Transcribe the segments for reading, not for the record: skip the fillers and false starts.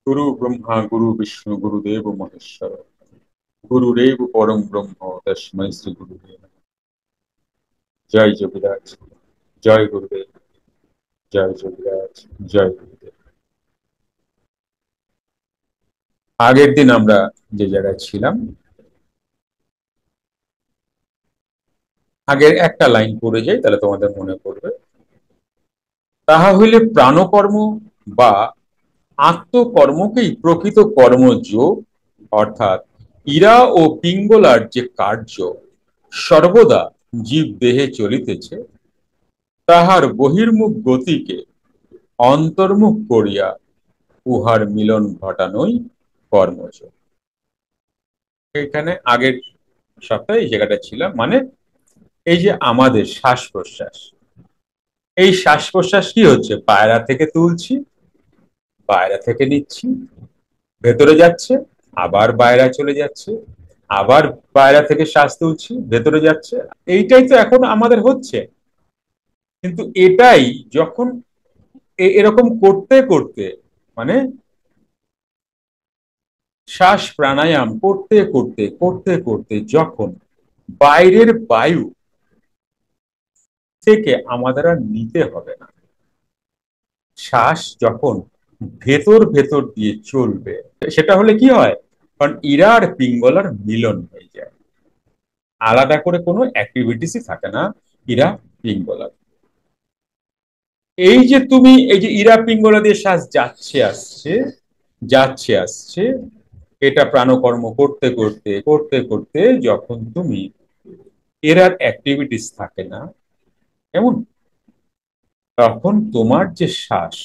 गुरु ब्रह्मा गुरु विष्णु गुरुदेव महेश्वर गुरुरेव परम ब्रह्म तस्मै श्री गुरुदेव नमः। जय যোগীরাজ, জয় গুরুদেব, জয় যোগীরাজ, জয় গুরুদেব। আগের দিন আমরা যে জায়গায় ছিলাম, আগের একটা লাইন পড়ে যাই, তাহলে তোমাদের মনে পড়বে। তাহা হইলে প্রাণকর্ম বা আত্মকর্মকেই প্রকৃত কর্মযোগ, অর্থাৎ ইরা ও পিঙ্গলার যে কার্য সর্বদা জীব দেহে চলিতেছে, তাহার বহির্মুখ গতিকে অন্তর্মুখ করিয়া উহার মিলন ঘটানোই কর্মযোগ। এখানে আগের সপ্তাহে এই জায়গাটা ছিলাম, মানে এই যে আমাদের শ্বাস প্রশ্বাস, এই শ্বাস প্রশ্বাস কি হচ্ছে? পায়রা থেকে তুলছি, পায়রা থেকে নিচ্ছি, ভেতরে যাচ্ছে, আবার বাইরে চলে যাচ্ছে, আবার বাইরে থেকে শ্বাস তুলছি, ভেতরে যাচ্ছে। এইটাই তো এখন আমাদের হচ্ছে। কিন্তু এটাই যখন এরকম করতে করতে, মানে শ্বাস প্রাণায়াম করতে করতে করতে করতে যখন বাইরের বায়ু থেকে আমাদের আর নিতে হবে না, শ্বাস যখন ভেতর ভেতর দিয়ে চলবে, সেটা হলে কি হয়? কারণ ইরা আর পিঙ্গলার মিলন হয়ে যায়, আলাদা করে কোনো অ্যাক্টিভিটিসই থাকে না ইরা পিঙ্গলার। এই যে তুমি এই যে ইরা পিঙ্গলা দিয়ে শ্বাস যাচ্ছে আসছে, যাচ্ছে আসছে, এটা প্রাণকর্ম করতে করতে করতে করতে যখন তুমি এরার অ্যাক্টিভিটিস থাকে না এমন, তখন তোমার যে শ্বাস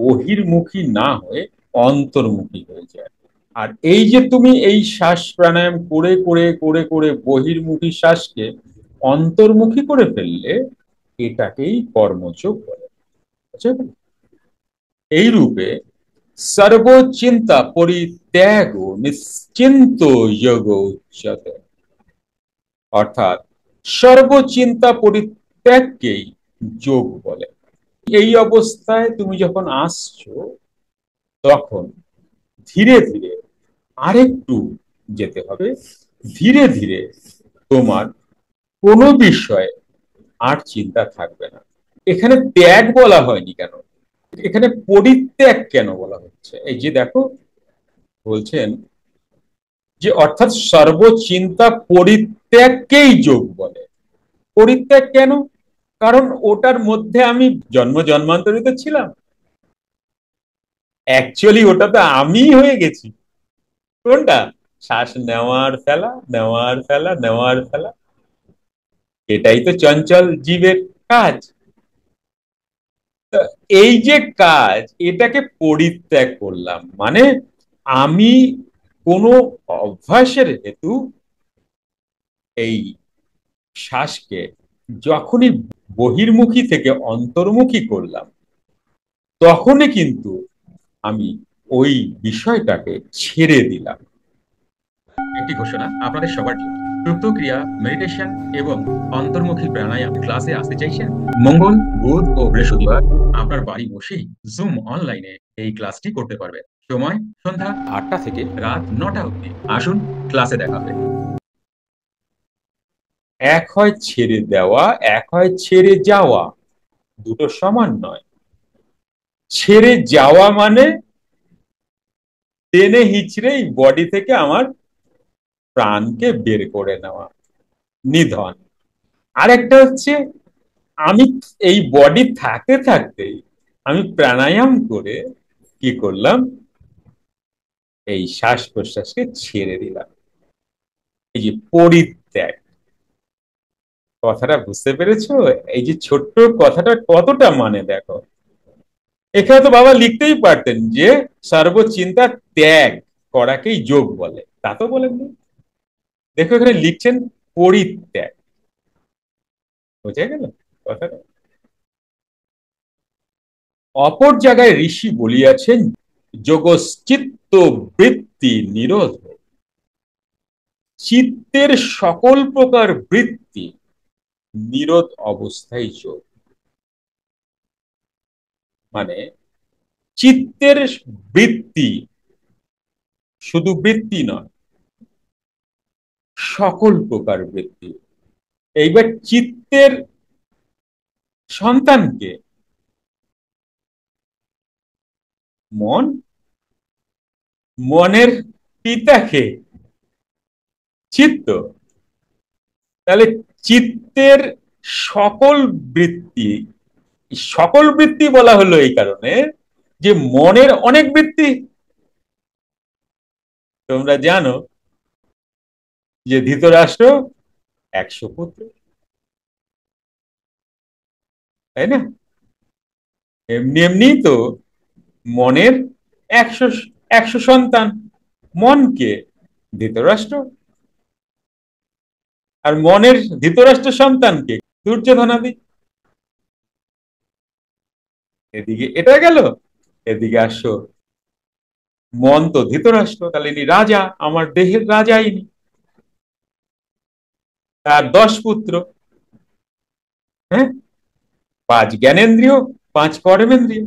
বহির্মুখী না হয়ে অন্তর্মুখী হয়ে যায়। আর এই যে তুমি এই শ্বাস প্রাণায়াম করে করে করে করে বহির্মুখী শ্বাসকে অন্তর্মুখী করে ফেললে, এটাকেই কর্মযোগ বলে। বুঝতে পেরেছ? এই রূপে সর্বচিন্তা পরিত্যাগ নিশ্চিন্ত যোগ উচ্যতে, অর্থাৎ সর্বচিন্তা পরিত্যাগকেই যোগ বলে। এই অবস্থায় তুমি যখন আসছো, তখন ধীরে ধীরে আরেকটু যেতে হবে। ধীরে ধীরে তোমার কোনো বিষয়ে আর চিন্তা থাকবে না। এখানে ত্যাগ বলা হয়নি কেন, এখানে পরিত্যাগ কেন বলা হচ্ছে? এই যে দেখো, বলছেন যে অর্থাৎ সর্বচিন্তা পরিত্যাগকেই যোগ বলে। পরিত্যাগ কেন? কারণ ওটার মধ্যে আমি জন্ম জন্মান্তরিত ছিলাম, অ্যাকচুয়ালি ওটা তো আমি হয়ে গেছি। কোনটা? শ্বাস নেওয়ার ফেলা, নেওয়ার ফেলা, নেওয়ার ফেলা, এটাই তো চঞ্চল জীবের কাজ। তো এই যে কাজ, এটাকে পরিত্যাগ করলাম, মানে আমি কোনো অভ্যাসের হেতু এই শ্বাসকে যখনই বহির্মুখী থেকে অন্তর্মুখী করলাম, তখনই কিন্তু আমি ওই বিষয়টাকে ছেড়ে দিলাম। একটি ঘোষণা আপনাদের সবার জন্য। সুপ্ত ক্রিয়া, মেডিটেশন এবং অন্তর্মুখী প্রাণায়াম ক্লাসে আসতে চাইছেন? মঙ্গল, বুধ ও বৃহস্পতিবার আপনার বাড়ি বসেই জুম অনলাইনে এই ক্লাসটি করতে পারবেন। সময় সন্ধ্যা 8টা থেকে রাত 9টা অবধি। আসুন, ক্লাসে দেখা হবে। এক হয় ছেড়ে দেওয়া, এক হয় ছেড়ে যাওয়া, দুটো সমান নয়। ছেড়ে যাওয়া মানে টেনে হিচড়ে বডি থেকে আমার প্রাণকে বের করে নেওয়া, নিধন। আরেকটা হচ্ছে আমি এই বডি থাকতে থাকতেই আমি প্রাণায়াম করে কি করলাম, এই শ্বাস প্রশ্বাসকে ছেড়ে দিলাম। এই যে পরিত্যাগ, কথাটা বুঝতে পেরেছো? এই যে ছোট্ট কথাটা কতটা মানে দেখো। এখানে তো বাবা লিখতেই পারতেন যে সর্বচিন্তা ত্যাগ করাকেই যোগ বলে, তা তো বলেননি। দেখো এখানে লিখছেন পরিত্যাগ। বোঝা গেল কথাটা? অপর জায়গায় ঋষি বলিয়াছেন যোগশ্চিত্ত বৃত্তি নিরোধ, চিত্তের সকল প্রকার বৃত্তি নিরোধ অবস্থায় যোগ। মানে চিত্তের বৃত্তি, শুধু বৃত্তি নয়, সকল প্রকার বৃত্তি। এইবার চিত্তের সন্তানকে মন, মনের পিতাকে চিত্ত। তাহলে চিত্তের সকল বৃত্তি, সকল বৃত্তি বলা হলো এই কারণে যে মনের অনেক বৃত্তি। তোমরা জানো যে ধৃতরাষ্ট্র 100 পুত্র, তাই না? এমনি এমনি তো মনের 100 সন্তান। মনকে ধৃতরাষ্ট্র, আর মনের ধৃতরাষ্ট্র সন্তানকে দুর্যোধনাদি। এদিকে এটা গেল, এদিকে আসো, মন তো ধৃতরাষ্ট্র, তাহলে ইনি রাজা, আমার দেহের রাজা ইনি। তার 10 পুত্র, হ্যাঁ, 5 জ্ঞানেন্দ্রিয়, 5 কর্মেন্দ্রিয়।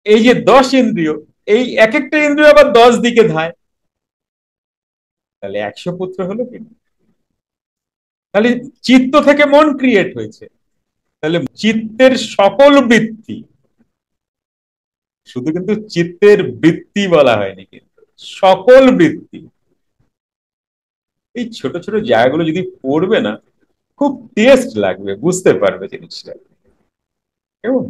এই যে 10 ইন্দ্রিয়, এই এক একটা ইন্দ্রিয় আবার 10 দিকে ধায়, তাহলে 100 পুত্র হলো কি? তাহলে চিত্ত থেকে মন ক্রিয়েট হয়েছে। তাহলে চিত্তের সকল বৃত্তি, শুধু কিন্তু চিত্তের বৃত্তি বলা হয়নি, কিন্তু সকল বৃত্তি। এই ছোট ছোট জায়গাগুলো যদি পড়বে না, খুব টেস্ট লাগবে, বুঝতে পারবে জিনিসটা কেমন।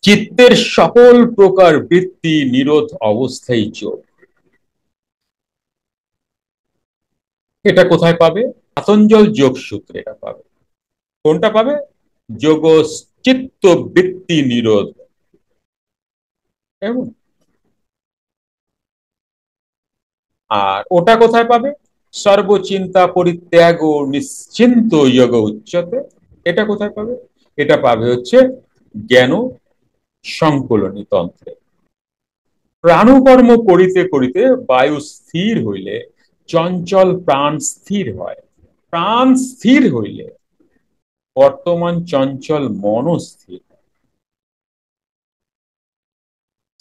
চিত্তের সকল প্রকার বৃত্তি নিরোধ অবস্থায় যোগ। এটা কোথায় পাবে? পাতঞ্জল যোগ সূত্রে এটা পাবে। কোনটা পাবে? যোগ চিত্ত বৃত্তি নিরোধ। কেমন? আর ওটা কোথায় পাবে? সর্বচিন্তা পরিত্যাগ ও নিশ্চিন্ত যোগ উচ্চতে। এটা কোথায় পাবে? এটা পাবে হচ্ছে জ্ঞান সংকলনী তন্ত্রে। প্রাণকর্ম করিতে করিতে বায়ু স্থির হইলে চঞ্চল প্রাণ স্থির হয়। প্রাণ স্থির হইলে বর্তমান চঞ্চল মন স্থির।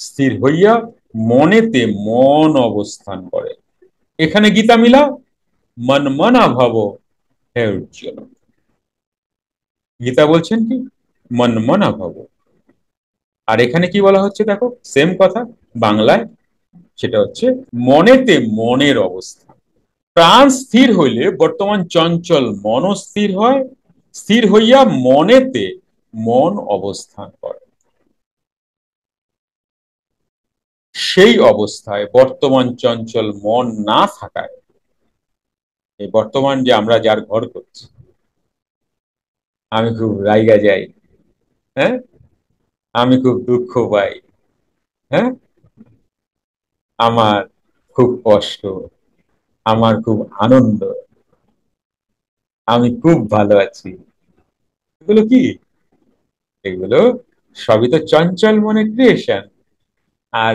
স্থির হইয়া মনেতে মন অবস্থান করে। এখানে গীতা মিলা, মন মনা ভব হে উজ্জ্বল। গীতা বলছেন কি? মন মনা ভব। আর এখানে কি বলা হচ্ছে দেখো, সেম কথা বাংলায়, সেটা হচ্ছে মনেতে মনের অবস্থা। প্রাণ স্থির হইলে বর্তমান চঞ্চল মন স্থির হয়, স্থির হইয়া মনেতে মন অবস্থান করে। সেই অবস্থায় বর্তমান চঞ্চল মন না থাকায়, এই বর্তমান যে আমরা যার ঘর করছি, আমি খুব রাইগা যাই, হ্যাঁ, আমি খুব দুঃখ পাই, হ্যাঁ, আমার খুব কষ্ট, আমার খুব আনন্দ, আমি খুব ভালো আছি, এগুলো কি? এগুলো সবই তো চঞ্চল মনের ক্রিয়েশন। আর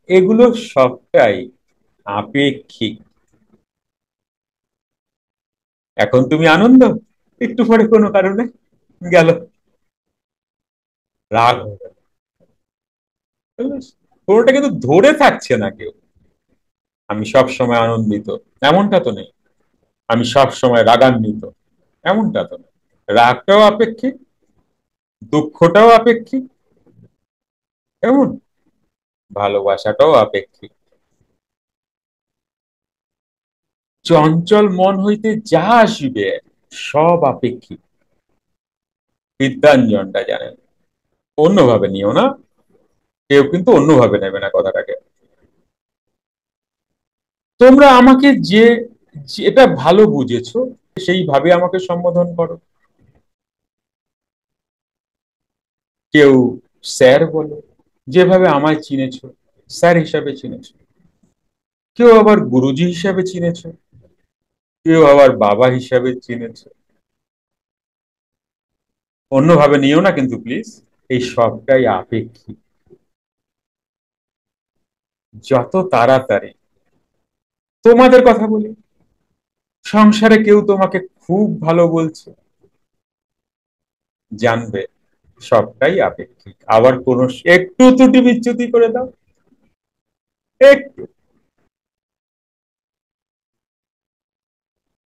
এগুলো সবটাই আপেক্ষিক। এখন তুমি আনন্দ, একটু পরে কোনো কারণে গেল, রাগ হয়ে গেল। কোনোটা কিন্তু ধরে থাকছে না কেউ। আমি সব সময় আনন্দিত, এমনটা তো নেই। আমি সব সময় রাগান্বিত, এমনটা তো নেই। রাগটাও আপেক্ষিক, দুঃখটাও আপেক্ষিক, এমন ভালোবাসাটাও আপেক্ষিক। চঞ্চল মন হইতে যা আসিবে সব আপেক্ষিক। বিদ্যাঞ্জনটা জানেন, অন্যভাবে নিও না, কেউ কিন্তু অন্যভাবে নেবে না কথাটাকে। তোমরা আমাকে যে যেটা ভালো বুঝেছো সেইভাবে আমাকে সম্বোধন করো। কেউ স্যার বলো, যেভাবে আমায় চিনেছো স্যার হিসাবে চিনেছো। কেউ আবার গুরুজি হিসাবে চিনেছো, কেউ আবার বাবা হিসাবে চিনেছো। অন্যভাবে নিও না কিন্তু প্লিজ, এই সবটাই আপেক্ষিক। যত তাড়াতাড়ি, তোমাদের কথা বলি, সংসারে কেউ তোমাকে খুব ভালো বলছে, জানবে সবটাই আপেক্ষিক। আবার কোন একটু ত্রুটি বিচ্যুতি করে দাও, একটু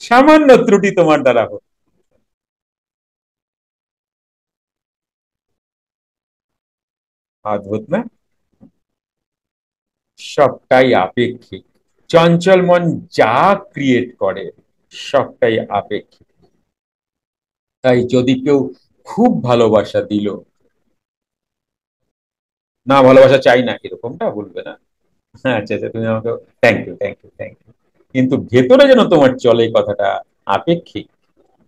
সামান্য ত্রুটি তোমার দ্বারা হোক, অদ্ভুত না? সবটাই আপেক্ষিক। চঞ্চল মন যা ক্রিয়েট করে সবটাই আপেক্ষিক। তাই যদি কেউ খুব ভালোবাসা দিল, না ভালোবাসা চাই না এরকমটা বলবে না। হ্যাঁ, আচ্ছা আচ্ছা, তুমি আমাকে thank you, thank you, thank you, কিন্তু ভেতরে যেন তোমার চলে এই কথাটা, আপেক্ষিক,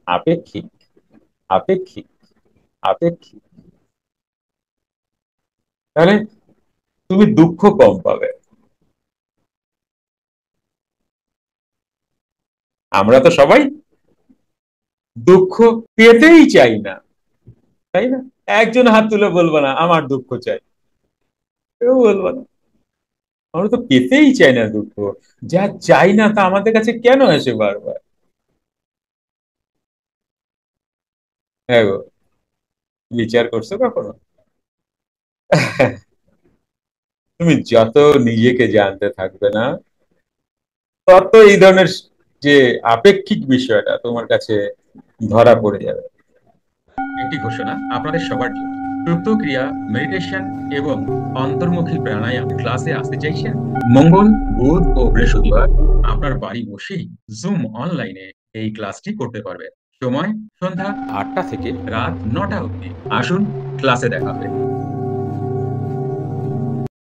আপেক্ষিক, আপেক্ষিক, আপেক্ষিক। তাহলে তুমি দুঃখ কম পাবে। আমরা তো সবাই দুঃখ পেতেই চাই না, তাই না? একজন হাত তুলে বলবো না আমার দুঃখ চাই, কেউ বলবো না। আমরা তো পেতেই চাই না দুঃখ। যা চাই না তা আমাদের কাছে কেন আসে বারবার? হ্যাঁ গো, বিচার করছো কখনো? তুমি যত নিজেকে জানতে থাকবে না, তত এই ধরনের যে আপেক্ষিক বিষয়টা তোমার কাছে ধরা পড়ে যাবে। একটি ঘোষণা আপনাদের সবার জন্য। সুপ্ত ক্রিয়া, মেডিটেশন এবং অন্তর্মুখী প্রাণায়াম ক্লাসে আসতে চাইছেন? মঙ্গল, বুধ ও বৃহস্পতিবার আপনার বাড়ি বসেই জুম অনলাইনে এই ক্লাসটি করতে পারবেন। সময় সন্ধ্যা 8টা থেকে রাত 9টা অবধি। আসুন, ক্লাসে দেখা হবে।